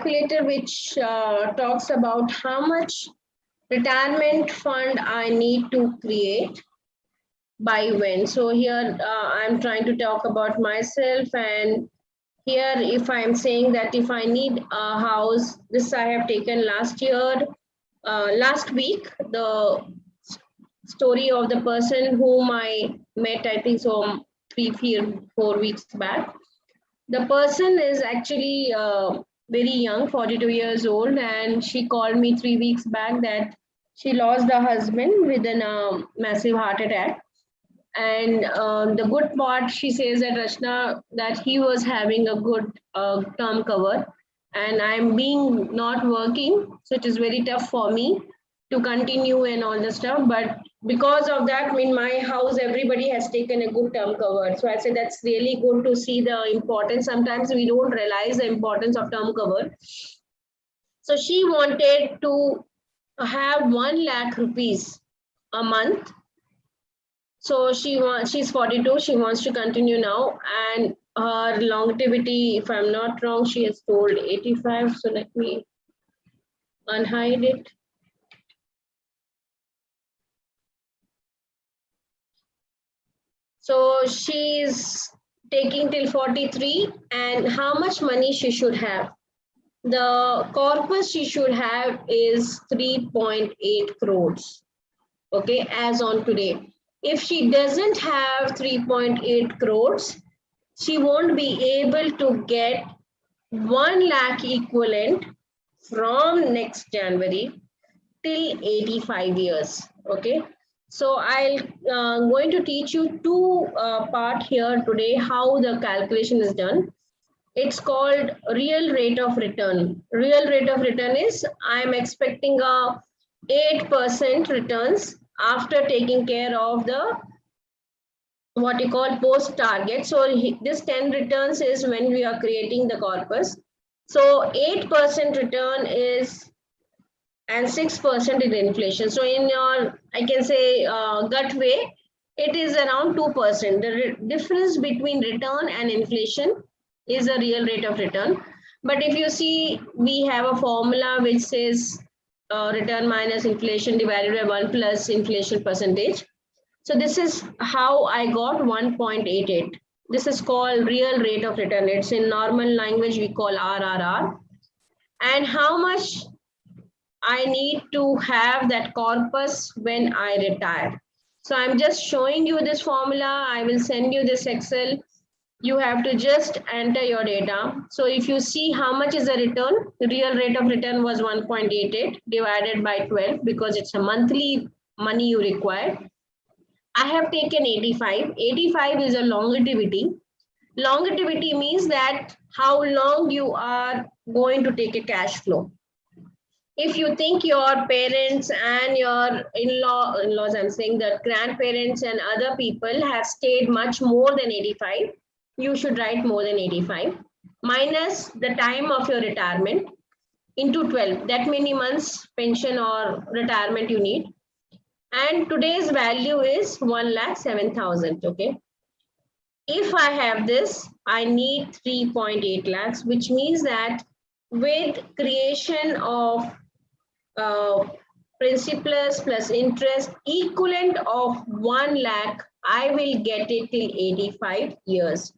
calculator which talks about how much retirement fund I need to create by when. So here I'm trying to talk about myself, and here if I'm saying that if I need a house, this I have taken last year, last week, the story of the person whom I met, I think so 4 weeks back. The person is actually very young, 42 years old, and she called me 3 weeks back that she lost the husband within a massive heart attack. And the good part, she says that Rachna, that he was having a good term cover, and I'm being not working, so it is very tough for me to continue and all the stuff. But because of that, in my house, everybody has taken a good term cover. So I said that's really good to see the importance. Sometimes we don't realize the importance of term cover. So she wanted to have 1 lakh rupees a month. So she's 42, she wants to continue now, and her longevity, if I'm not wrong, she has told 85. So let me unhide it. So she's taking till 43, and how much money she should have? The corpus she should have is 3.8 crores. Okay, as on today. If she doesn't have 3.8 crores, she won't be able to get 1 lakh equivalent from next January till 85 years. Okay, so I'm going to teach you two part here today how the calculation is done. It's called real rate of return. Real rate of return is I'm expecting a 8% returns after taking care of the what you call post target. So this 10 returns is when we are creating the corpus. So 8% return is, and 6% is inflation. So in your, I can say gut way, it is around 2%. The difference between return and inflation is a real rate of return. But if you see, we have a formula which says return minus inflation divided by 1 plus inflation percentage. So this is how I got 1.88. This is called real rate of return. It's in normal language we call RRR. And how much I need to have that corpus when I retire. So I'm just showing you this formula. I will send you this Excel. You have to just enter your data. So if you see how much is the return, the real rate of return was 1.88 divided by 12 because it's a monthly money you require. I have taken 85. 85 is a longevity. Longevity means that how long you are going to take a cash flow. If you think your parents and your in-laws, I'm saying that grandparents and other people have stayed much more than 85, you should write more than 85 minus the time of your retirement into 12. That many months pension or retirement you need. And today's value is 1,07,000. Okay. If I have this, I need 3.8 lakhs, which means that with creation of principal plus interest equivalent of 1 lakh, I will get it till 85 years.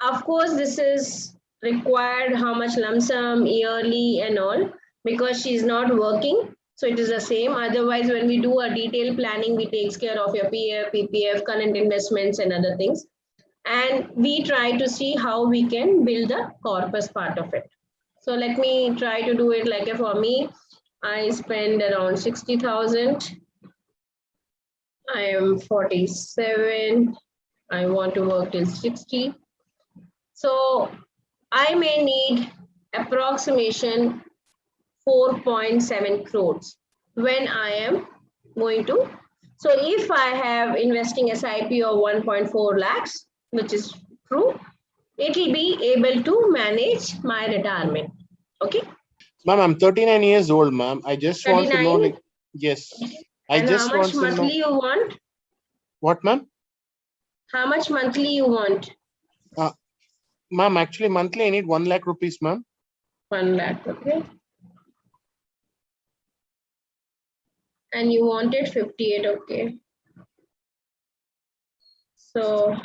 Of course, this is required how much lump sum yearly and all because she's not working. So it is the same. Otherwise, when we do a detailed planning, we takes care of your PF, PPF, current investments and other things. And we try to see how we can build the corpus part of it. So let me try to do it like for me. I spend around 60,000. I am 47. I want to work till 60. So I may need approximation 4.7 crores when I am going to. So if I have investing SIP of 1.4 lakhs, which is true, it will be able to manage my retirement. Okay. Ma'am, I'm 39 years old, ma'am. I just 39? Want to know, like, yes. And how much monthly you want? What, ma'am? How much monthly you want? Ma'am, actually monthly I need 1 lakh rupees, ma'am. 1 lakh, okay. And you wanted 58, okay. So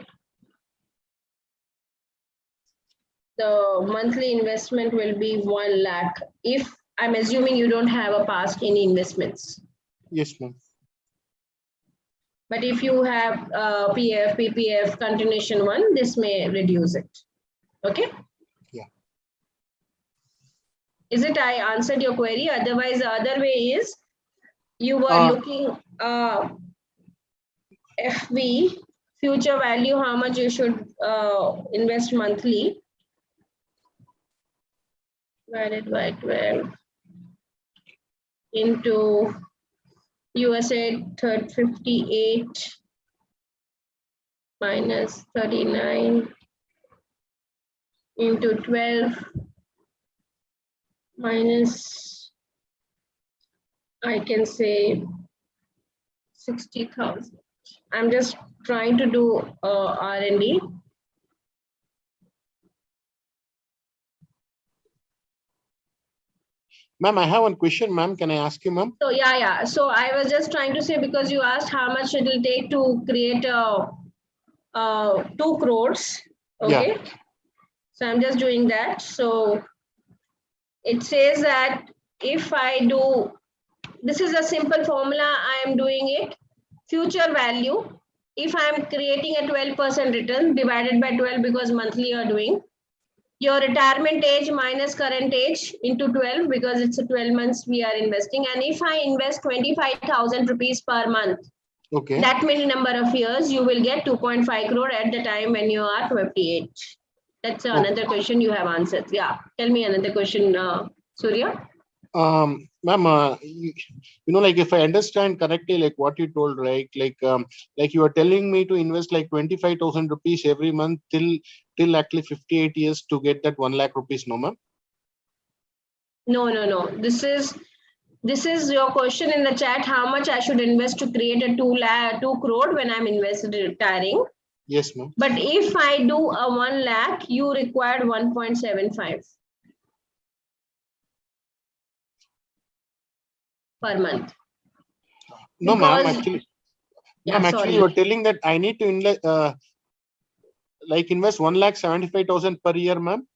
the monthly investment will be 1 lakh. If I'm assuming you don't have a past in investments. Yes, ma'am. But if you have PF, PPF, continuation one, this may reduce it. Okay. Yeah. Is it I answered your query? Otherwise, the other way is you were looking FV, future value, how much you should invest monthly, divided by 12 into USA 58 minus 39 into 12 minus, I can say 60,000. I'm just trying to do R&D. Ma'am, I have one question, ma'am. Can I ask you, ma'am? So yeah. So I was just trying to say, because you asked how much it will take to create a 2 crores. Okay. Yeah. So I'm just doing that. So it says that if I do, this is a simple formula, I am doing it. Future value, if I'm creating a 12% return divided by 12, because monthly you are doing, your retirement age minus current age into 12, because it's a 12 months we are investing. And if I invest 25,000 rupees per month, okay, that many number of years, you will get 2.5 crore at the time when you are 58. That's another question you have answered. Yeah. Tell me another question, Surya. Ma'am, like if I understand correctly, like what you told, right? Like you are telling me to invest like 25,000 rupees every month till actually 58 years to get that 1 lakh rupees, no, ma'am? No. This is your question in the chat. How much I should invest to create a 2 crore when I'm retiring? Yes, ma'am. But if I do a 1 lakh, you required 1.75 per month. No, ma'am. Actually, actually, you're telling that I need to invest, invest 1,75,000 per year, ma'am.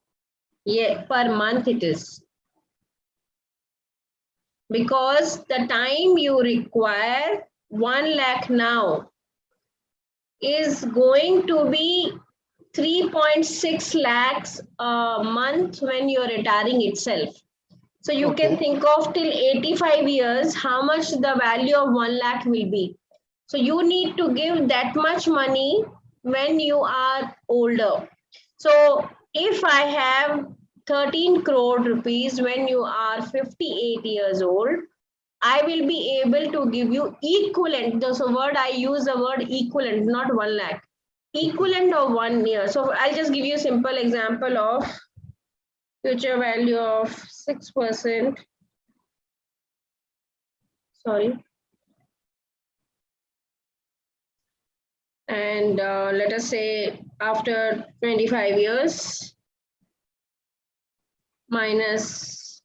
Yeah, per month it is. Because the time you require 1 lakh now is going to be 3.6 lakhs a month when you're retiring itself. So you can think of till 85 years, how much the value of 1 lakh will be. So you need to give that much money when you are older. So if I have 13 crore rupees when you are 58 years old, I will be able to give you equivalent. So word I use the word equivalent, not 1 lakh. Equivalent of 1 year. So I'll just give you a simple example of future value of 6%. Sorry. And let us say after 25 years minus,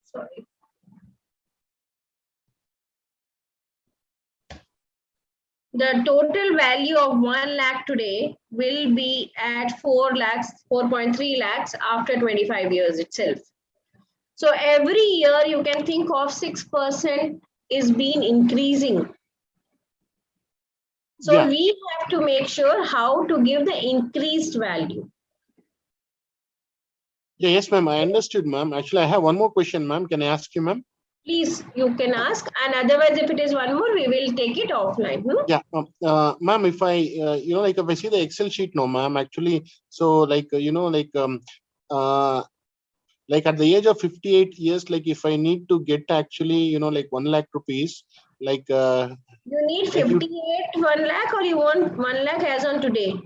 sorry. The total value of 1 lakh today will be at 4 lakhs, 4.3 lakhs after 25 years itself. So every year you can think of 6% is being increasing. So we have to make sure how to give the increased value. Yeah, yes, ma'am. I understood, ma'am. Actually, I have one more question, ma'am. Can I ask you, ma'am? Please, you can ask. And otherwise, if it is one more, we will take it offline. Yeah, ma'am, if I, if I see the Excel sheet, no, ma'am, actually, so like at the age of 58 years, like if I need to get actually, 1 lakh rupees, you need 58, 1 lakh, or you want 1 lakh as on today?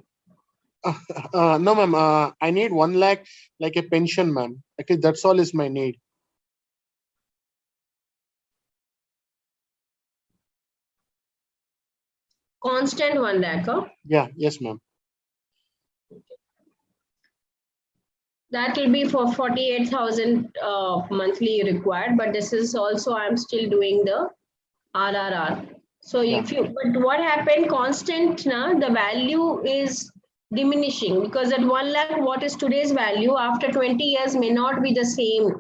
No, ma'am, I need 1 lakh like a pension, ma'am. Actually, that's all is my need. Constant 1 lakh, huh? Yeah, yes, ma'am. That will be for 48,000 monthly required, but this is also I'm still doing the RRR. So if you, but what happened, constant na, the value is diminishing, because at 1 lakh, what is today's value, after 20 years may not be the same,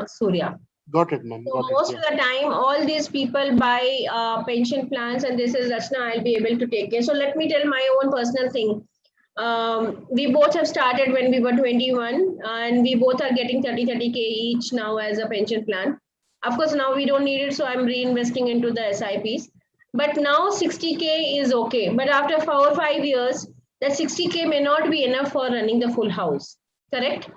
Surya. Got it, ma'am. So most of the time, all these people buy pension plans, and this is Rachna, I'll be able to take care. So let me tell my own personal thing. We both have started when we were 21, and we both are getting 30K each now as a pension plan. Of course, now we don't need it, so I'm reinvesting into the SIPs. But now 60K is okay. But after 4 or 5 years, that 60K may not be enough for running the full house. Correct?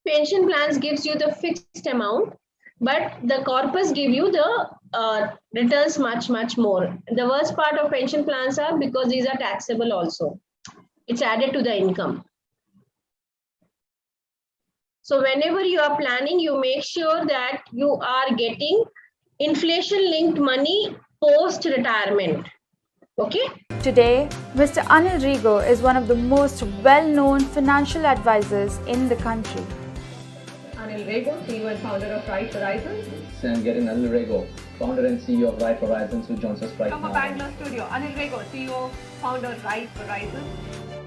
Pension plans gives you the fixed amount, but the corpus give you the returns much more. The worst part of pension plans are because these are taxable also. It's added to the income. So whenever you are planning, you make sure that you are getting inflation-linked money post-retirement. Okay? Today, Mr. Anil Rigo is one of the most well-known financial advisors in the country. Anil Rigo, CEO and founder of Right Horizons. I'm getting Anil Rigo, founder and CEO of Right Horizons, who joins us right now. From a Bangalore studio, Anil Rigo, CEO, founder, Right Horizons.